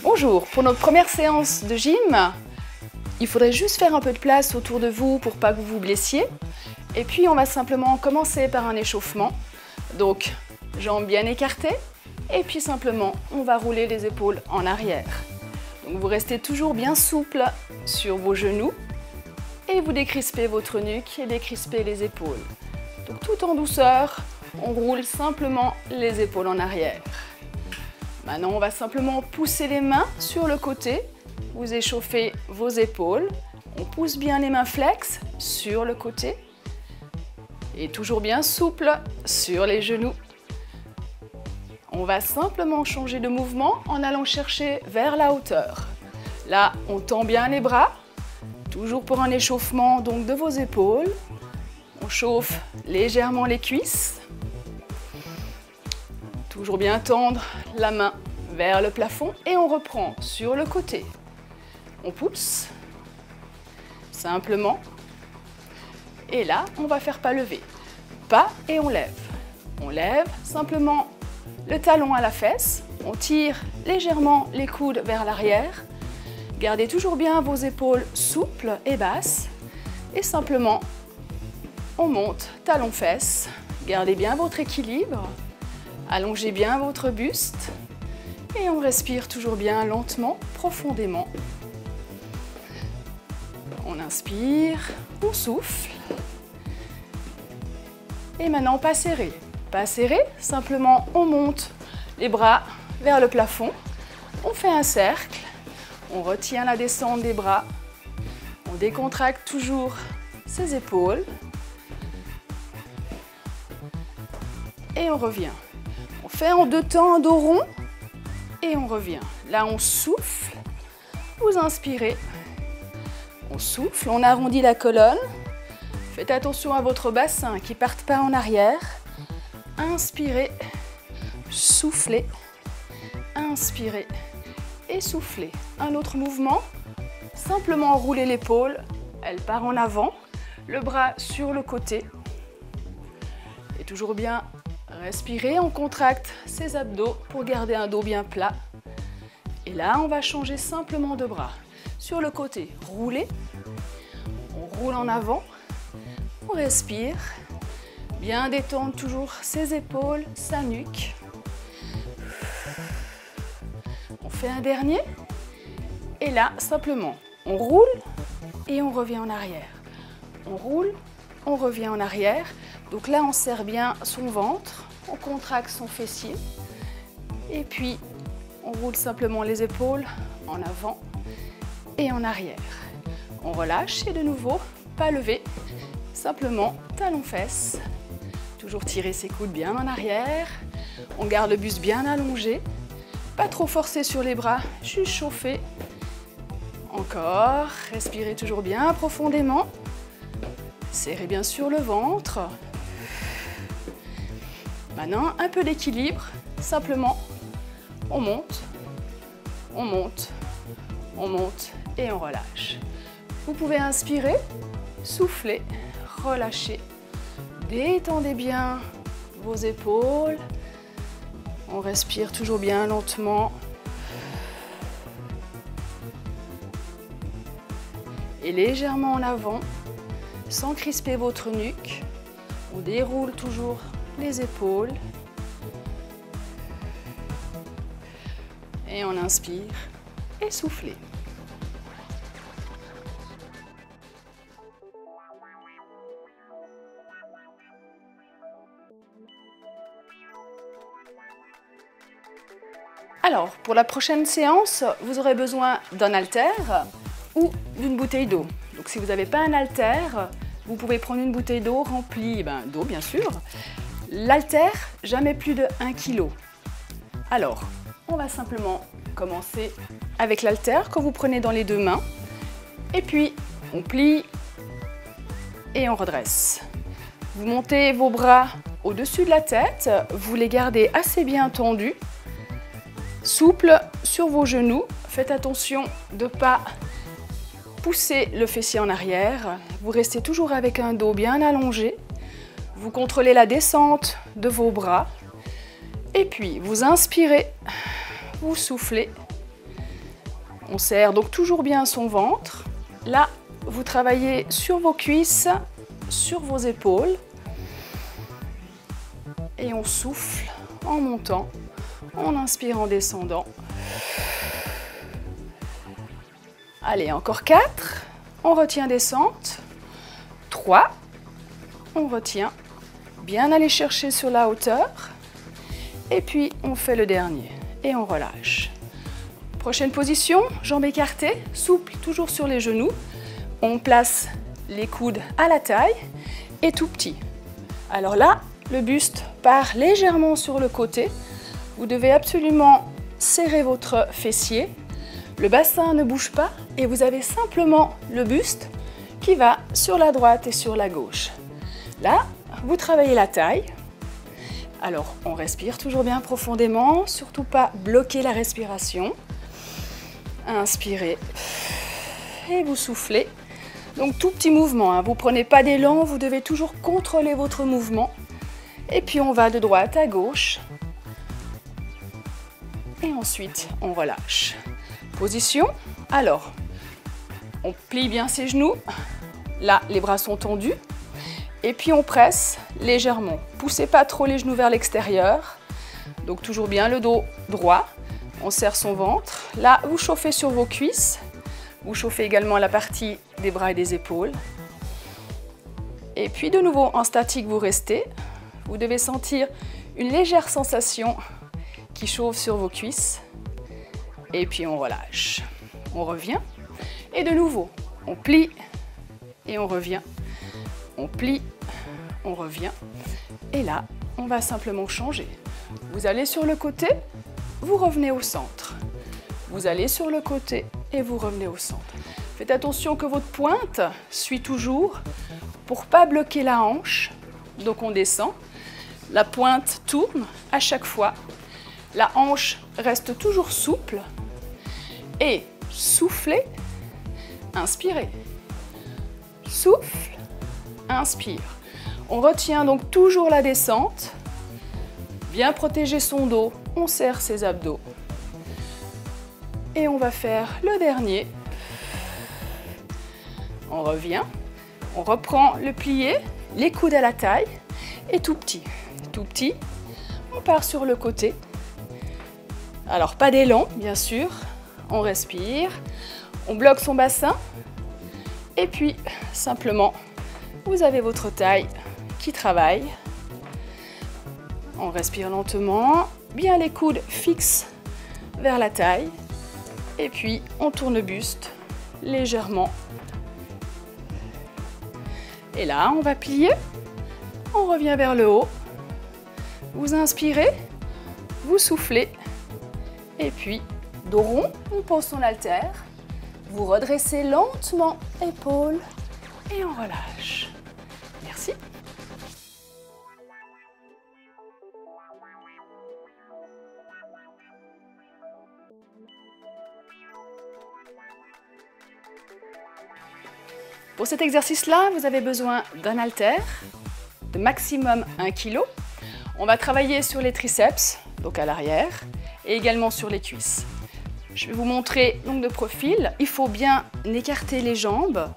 Bonjour, pour notre première séance de gym, il faudrait juste faire un peu de place autour de vous pour pas que vous vous blessiez. Et puis on va simplement commencer par un échauffement. Donc jambes bien écartées et puis simplement on va rouler les épaules en arrière. Donc vous restez toujours bien souple sur vos genoux et vous décrispez votre nuque et décrispez les épaules. Donc tout en douceur, on roule simplement les épaules en arrière. Maintenant, on va simplement pousser les mains sur le côté. Vous échauffez vos épaules. On pousse bien les mains flex sur le côté. Et toujours bien souple sur les genoux. On va simplement changer de mouvement en allant chercher vers la hauteur. Là, on tend bien les bras. Toujours pour un échauffement donc de vos épaules. On chauffe légèrement les cuisses. Toujours bien tendre la main vers le plafond et on reprend sur le côté. On pousse, simplement. Et là, on va faire pas lever. Pas et on lève. On lève simplement le talon à la fesse. On tire légèrement les coudes vers l'arrière. Gardez toujours bien vos épaules souples et basses. Et simplement, on monte talon-fesse. Gardez bien votre équilibre. Allongez bien votre buste et on respire toujours bien lentement, profondément. On inspire, on souffle. Et maintenant, pas serré. Pas serré, simplement on monte les bras vers le plafond. On fait un cercle, on retient la descente des bras. On décontracte toujours ses épaules. Et on revient. On fait en deux temps un dos rond et on revient. Là, on souffle. Vous inspirez. On souffle, on arrondit la colonne. Faites attention à votre bassin qui ne parte pas en arrière. Inspirez, soufflez, inspirez et soufflez. Un autre mouvement, simplement rouler l'épaule. Elle part en avant, le bras sur le côté. Et toujours bien respirer, on contracte ses abdos pour garder un dos bien plat. Et là, on va changer simplement de bras. Sur le côté, rouler. On roule en avant. On respire. Bien détendre toujours ses épaules, sa nuque. On fait un dernier. Et là, simplement, on roule et on revient en arrière. On roule, on revient en arrière. Donc là, on serre bien son ventre, on contracte son fessier. Et puis, on roule simplement les épaules en avant et en arrière. On relâche et de nouveau, pas levé, simplement talon-fesse. Toujours tirer ses coudes bien en arrière. On garde le buste bien allongé. Pas trop forcer sur les bras, juste chauffer. Encore, respirez toujours bien profondément. Serrez bien sûr le ventre. Maintenant, un peu d'équilibre. Simplement, on monte, on monte, on monte et on relâche. Vous pouvez inspirer, souffler, relâcher. Détendez bien vos épaules. On respire toujours bien lentement. Et légèrement en avant, sans crisper votre nuque. On déroule toujours les épaules. Et on inspire et soufflez. Alors, pour la prochaine séance, vous aurez besoin d'un haltère ou d'une bouteille d'eau. Donc si vous n'avez pas un haltère, vous pouvez prendre une bouteille d'eau remplie d'eau bien sûr. L'haltère, jamais plus de 1 kg. Alors, on va simplement commencer avec l'haltère que vous prenez dans les deux mains. Et puis, on plie et on redresse. Vous montez vos bras au-dessus de la tête, vous les gardez assez bien tendus. Souple sur vos genoux. Faites attention de ne pas pousser le fessier en arrière. Vous restez toujours avec un dos bien allongé. Vous contrôlez la descente de vos bras. Et puis, vous inspirez, vous soufflez. On serre donc toujours bien son ventre. Là, vous travaillez sur vos cuisses, sur vos épaules. Et on souffle en montant, on inspire en descendant. Allez, encore 4. On retient descente. 3. On retient. Bien aller chercher sur la hauteur. Et puis, on fait le dernier. Et on relâche. Prochaine position, jambes écartées, souple, toujours sur les genoux. On place les coudes à la taille et tout petit. Alors là, le buste part légèrement sur le côté. Vous devez absolument serrer votre fessier. Le bassin ne bouge pas et vous avez simplement le buste qui va sur la droite et sur la gauche. Là, vous travaillez la taille. Alors, on respire toujours bien profondément, surtout pas bloquer la respiration. Inspirez et vous soufflez. Donc, tout petit mouvement, hein. Vous ne prenez pas d'élan, vous devez toujours contrôler votre mouvement. Et puis, on va de droite à gauche. Et ensuite, on relâche. Position. Alors, on plie bien ses genoux. Là, les bras sont tendus. Et puis, on presse légèrement. Poussez pas trop les genoux vers l'extérieur. Donc, toujours bien le dos droit. On serre son ventre. Là, vous chauffez sur vos cuisses. Vous chauffez également la partie des bras et des épaules. Et puis, de nouveau, en statique, vous restez. Vous devez sentir une légère sensation qui chauffe sur vos cuisses. Et puis, on relâche. On revient. Et de nouveau, on plie et on revient. On plie, on revient. Et là, on va simplement changer. Vous allez sur le côté, vous revenez au centre. Vous allez sur le côté et vous revenez au centre. Faites attention que votre pointe suit toujours pour ne pas bloquer la hanche. Donc on descend. La pointe tourne à chaque fois. La hanche reste toujours souple. Et soufflez, inspirez. Souffle, inspire. On retient donc toujours la descente. Bien protéger son dos, on serre ses abdos. Et on va faire le dernier. On revient. On reprend le plié, les coudes à la taille et tout petit. Tout petit. On part sur le côté. Alors pas d'élan, bien sûr. On respire. On bloque son bassin. Et puis, simplement, vous avez votre taille qui travaille. On respire lentement, bien les coudes fixes vers la taille. Et puis, on tourne le buste légèrement. Et là, on va plier. On revient vers le haut. Vous inspirez, vous soufflez. Et puis, dos rond, on pose son haltère. Vous redressez lentement épaules et on relâche. Merci. Pour cet exercice-là, vous avez besoin d'un haltère de maximum 1 kg. On va travailler sur les triceps, donc à l'arrière, et également sur les cuisses. Je vais vous montrer donc de profil. Il faut bien écarter les jambes.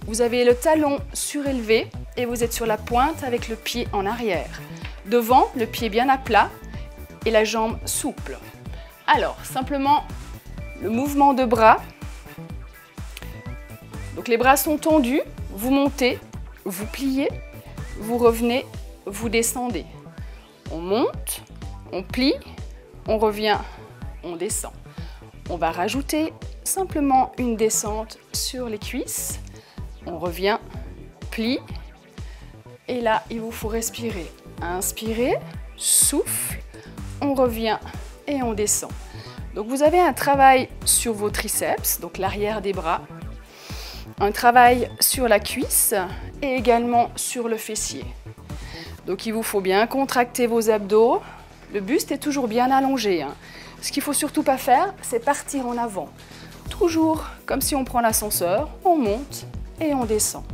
Vous avez le talon surélevé et vous êtes sur la pointe avec le pied en arrière. Devant, le pied bien à plat et la jambe souple. Alors, simplement le mouvement de bras. Donc les bras sont tendus, vous montez, vous pliez, vous revenez, vous descendez. On monte, on plie, on revient, on descend. On va rajouter simplement une descente sur les cuisses. On revient, plie. Et là, il vous faut respirer. Inspirez, souffle, on revient et on descend. Donc vous avez un travail sur vos triceps, donc l'arrière des bras. Un travail sur la cuisse et également sur le fessier. Donc il vous faut bien contracter vos abdos. Le buste est toujours bien allongé, hein. Ce qu'il ne faut surtout pas faire, c'est partir en avant. Toujours comme si on prend l'ascenseur, on monte et on descend.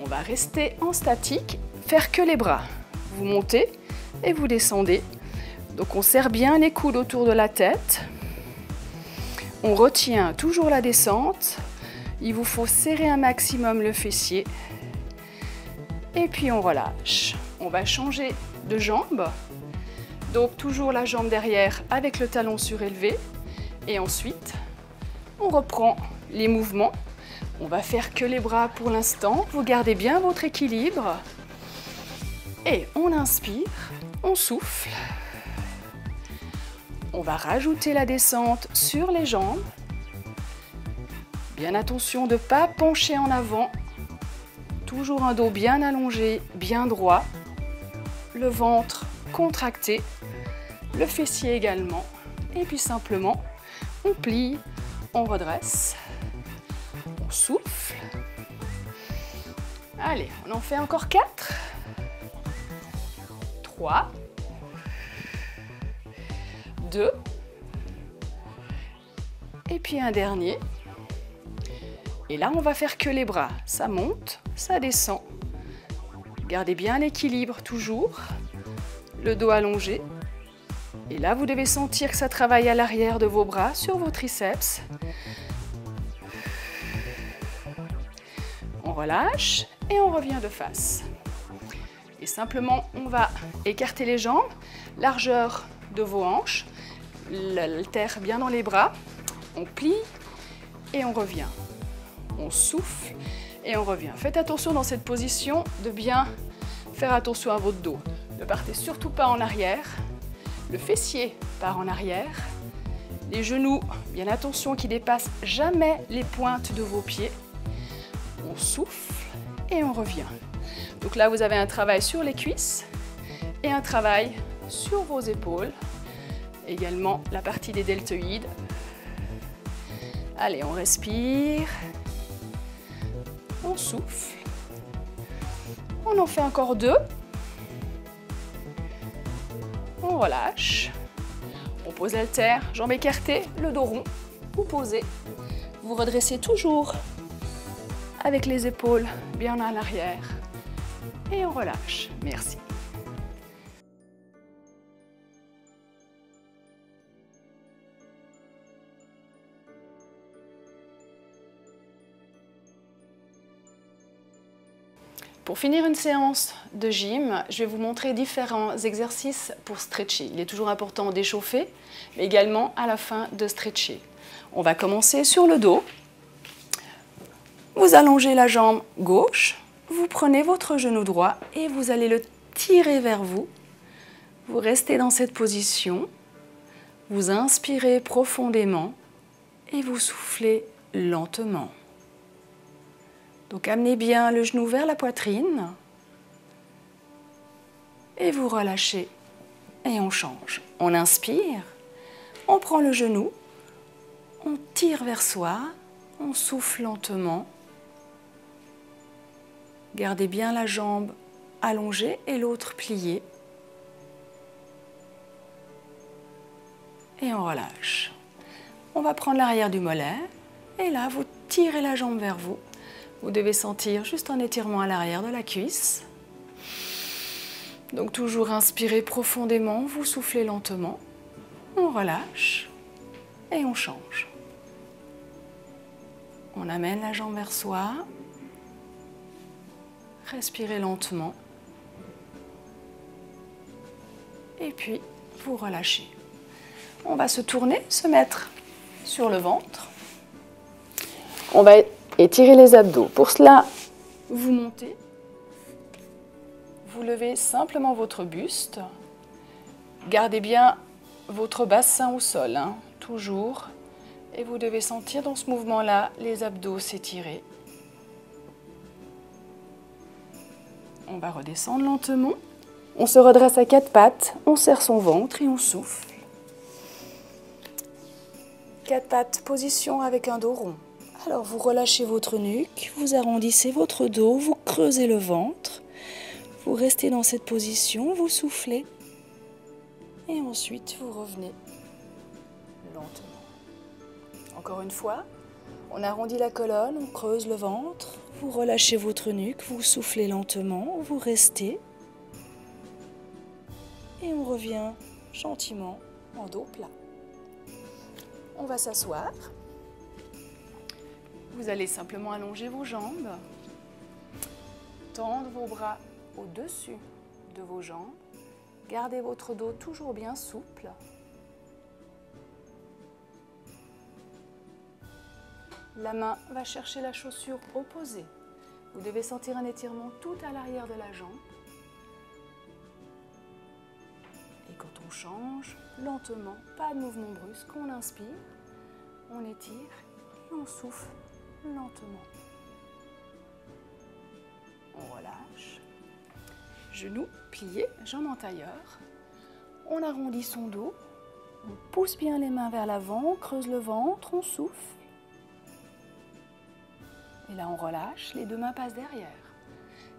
On va rester en statique, faire que les bras. Vous montez et vous descendez. Donc on serre bien les coudes autour de la tête. On retient toujours la descente. Il vous faut serrer un maximum le fessier. Et puis on relâche. On va changer de jambe. Donc toujours la jambe derrière avec le talon surélevé. Et ensuite, on reprend les mouvements. On va faire que les bras pour l'instant. Vous gardez bien votre équilibre. Et on inspire, on souffle. On va rajouter la descente sur les jambes. Bien attention de ne pas pencher en avant. Toujours un dos bien allongé, bien droit. Le ventre contracté. Le fessier également. Et puis simplement, on plie, on redresse. On souffle. Allez, on en fait encore 4. 3. 2. Et puis un dernier. Et là, on va faire que les bras. Ça monte, ça descend. Gardez bien l'équilibre toujours. Le dos allongé. Et là, vous devez sentir que ça travaille à l'arrière de vos bras, sur vos triceps. On relâche et on revient de face. Et simplement, on va écarter les jambes, largeur de vos hanches, l'haltère bien dans les bras. On plie et on revient. On souffle et on revient. Faites attention dans cette position de bien faire attention à votre dos. Ne partez surtout pas en arrière. Le fessier part en arrière. Les genoux, bien attention qu'ils ne dépassent jamais les pointes de vos pieds. On souffle et on revient. Donc là, vous avez un travail sur les cuisses et un travail sur vos épaules. Également la partie des deltoïdes. Allez, on respire. On souffle. On en fait encore 2. On relâche. On pose l'haltère, jambes écartées, le dos rond. Vous posez. Vous redressez toujours avec les épaules bien à l'arrière. Et on relâche. Merci. Pour finir une séance de gym, je vais vous montrer différents exercices pour stretcher. Il est toujours important d'échauffer, mais également à la fin de stretcher. On va commencer sur le dos. Vous allongez la jambe gauche, vous prenez votre genou droit et vous allez le tirer vers vous. Vous restez dans cette position, vous inspirez profondément et vous soufflez lentement. Donc amenez bien le genou vers la poitrine et vous relâchez et on change. On inspire, on prend le genou, on tire vers soi, on souffle lentement. Gardez bien la jambe allongée et l'autre pliée. Et on relâche. On va prendre l'arrière du mollet et là vous tirez la jambe vers vous. Vous devez sentir juste un étirement à l'arrière de la cuisse. Donc toujours inspirez profondément, vous soufflez lentement. On relâche et on change. On amène la jambe vers soi. Respirez lentement. Et puis vous relâchez. On va se tourner, se mettre sur le ventre. On va étirer les abdos. Pour cela, vous montez. Vous levez simplement votre buste. Gardez bien votre bassin au sol, hein, toujours. Et vous devez sentir dans ce mouvement-là les abdos s'étirer. On va redescendre lentement. On se redresse à 4 pattes. On serre son ventre et on souffle. 4 pattes, position avec un dos rond. Alors vous relâchez votre nuque, vous arrondissez votre dos, vous creusez le ventre. Vous restez dans cette position, vous soufflez Et ensuite, vous revenez lentement. Encore une fois, on arrondit la colonne, on creuse le ventre, vous relâchez votre nuque, vous soufflez lentement, vous restez. Et on revient gentiment en dos plat. On va s'asseoir. Vous allez simplement allonger vos jambes, tendre vos bras au-dessus de vos jambes, gardez votre dos toujours bien souple. La main va chercher la chaussure opposée. Vous devez sentir un étirement tout à l'arrière de la jambe. Et quand on change, lentement, pas de mouvement brusque, on inspire, on étire et on souffle lentement. On relâche. Genoux pliés, jambes en tailleur. On arrondit son dos. On pousse bien les mains vers l'avant, on creuse le ventre, on souffle. Et là, on relâche, les deux mains passent derrière.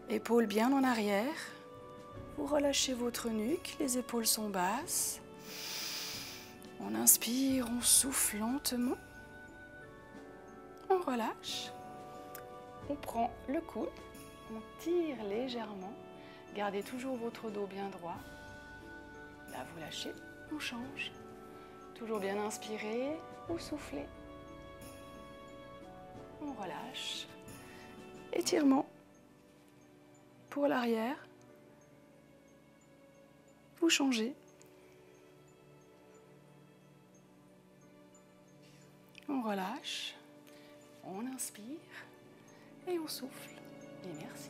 Épaules bien en arrière. Vous relâchez votre nuque, les épaules sont basses. On inspire, on souffle lentement. On relâche. On prend le coude, on tire légèrement. Gardez toujours votre dos bien droit. Là, vous lâchez, on change. Toujours bien inspirer ou souffler. On relâche. Étirement pour l'arrière. Vous changez. On relâche. On inspire et on souffle. Et merci.